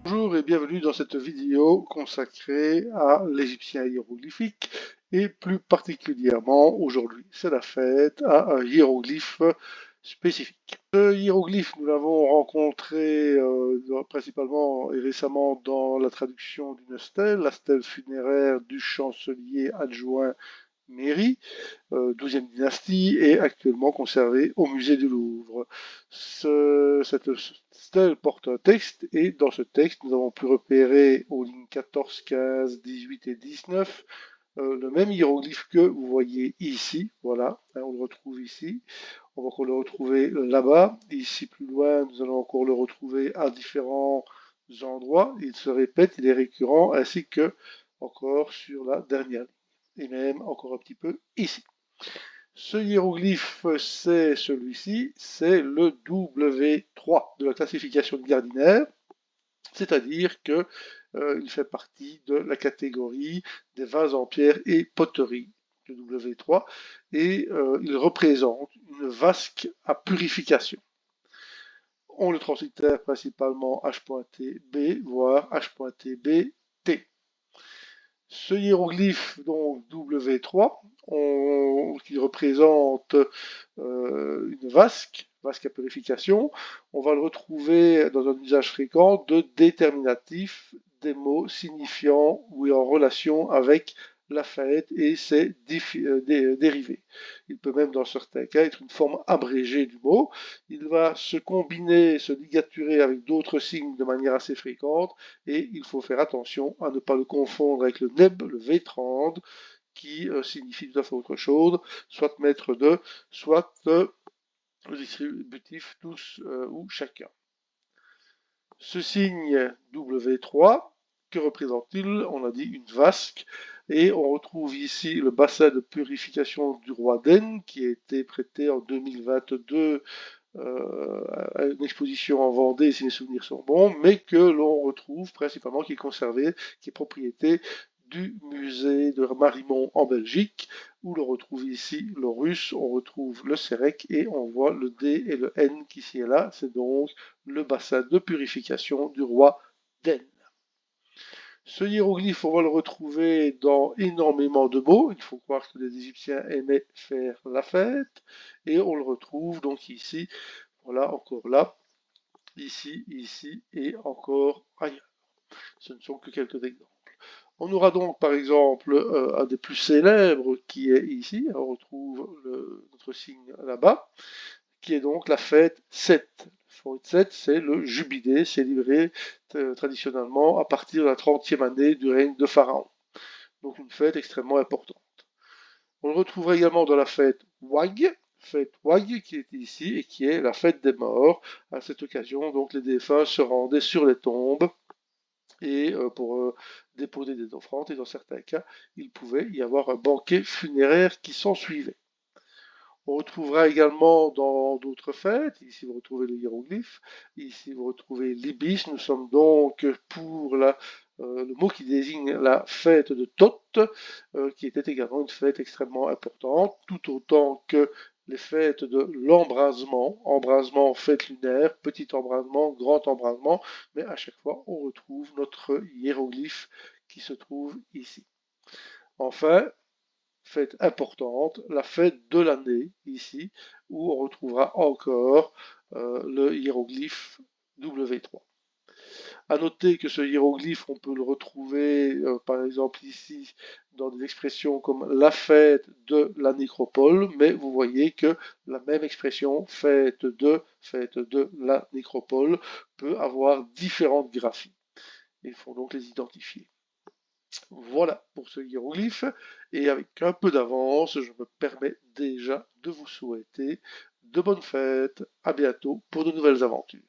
Bonjour et bienvenue dans cette vidéo consacrée à l'égyptien hiéroglyphique et plus particulièrement aujourd'hui c'est la fête à un hiéroglyphe spécifique. Ce hiéroglyphe nous l'avons rencontré principalement et récemment dans la traduction d'une stèle, la stèle funéraire du chancelier adjoint Méry, 12e dynastie, est actuellement conservée au musée du Louvre. Cette stèle porte un texte et dans ce texte, nous avons pu repérer aux lignes 14, 15, 18 et 19 le même hiéroglyphe que vous voyez ici. Voilà, hein, on le retrouve ici. On va encore le retrouver là-bas. Ici, plus loin, nous allons encore le retrouver à différents endroits. Il se répète, il est récurrent, ainsi que encore sur la dernière ligne et même encore un petit peu ici. Ce hiéroglyphe, c'est celui-ci, c'est le W3 de la classification de Gardiner, c'est-à-dire que il fait partie de la catégorie des vases en pierre et poterie, le W3, et il représente une vasque à purification. On le translitère principalement H.TB, voire H.TB T. Ce hiéroglyphe, donc W3, qui représente une vasque à purification, on va le retrouver dans un usage fréquent de déterminatif des mots signifiant ou en relation avec la fête et ses dérivés. Il peut même dans certains cas être une forme abrégée du mot. Il va se combiner, se ligaturer avec d'autres signes de manière assez fréquente et il faut faire attention à ne pas le confondre avec le neb, le V30, qui signifie tout à fait autre chose, soit maître de, soit le distributif tous ou chacun. Ce signe W3, que représente-t-il? On a dit une vasque, et on retrouve ici le bassin de purification du roi d'Aisne, qui a été prêté en 2022 à une exposition en Vendée, si mes souvenirs sont bons, mais que l'on retrouve principalement, qui est conservé, qui est propriété du musée de Marimont en Belgique, où l'on retrouve ici le russe, on retrouve le Sérec et on voit le D et le N qui ici est là. C'est donc le bassin de purification du roi d'Aisne. Ce hiéroglyphe, on va le retrouver dans énormément de mots. Il faut croire que les Égyptiens aimaient faire la fête. Et on le retrouve donc ici, voilà, encore là, ici, ici et encore ailleurs. Ce ne sont que quelques exemples. On aura donc par exemple un des plus célèbres qui est ici, on retrouve notre signe là-bas, qui est donc la fête Seth. La fête Seth, c'est le jubilé célébré traditionnellement à partir de la 30e année du règne de Pharaon. Donc une fête extrêmement importante. On le retrouvera également dans la fête Wag qui est ici et qui est la fête des morts. À cette occasion, donc les défunts se rendaient sur les tombes et pour déposer des offrandes, et dans certains cas, il pouvait y avoir un banquet funéraire qui s'en suivait. On retrouvera également dans d'autres fêtes, ici vous retrouvez le hiéroglyphe, ici vous retrouvez l'ibis, nous sommes donc pour le mot qui désigne la fête de Thoth, qui était également une fête extrêmement importante, tout autant que les fêtes de l'embrasement, embrasement, fête lunaire, petit embrasement, grand embrasement, mais à chaque fois on retrouve notre hiéroglyphe qui se trouve ici. Enfin, fête importante, la fête de l'année ici, où on retrouvera encore le hiéroglyphe W3. À noter que ce hiéroglyphe, on peut le retrouver par exemple ici dans des expressions comme la fête de la nécropole, mais vous voyez que la même expression fête de la nécropole peut avoir différentes graphies. Il faut donc les identifier. Voilà pour ce hiéroglyphe, et avec un peu d'avance, je me permets déjà de vous souhaiter de bonnes fêtes, à bientôt pour de nouvelles aventures.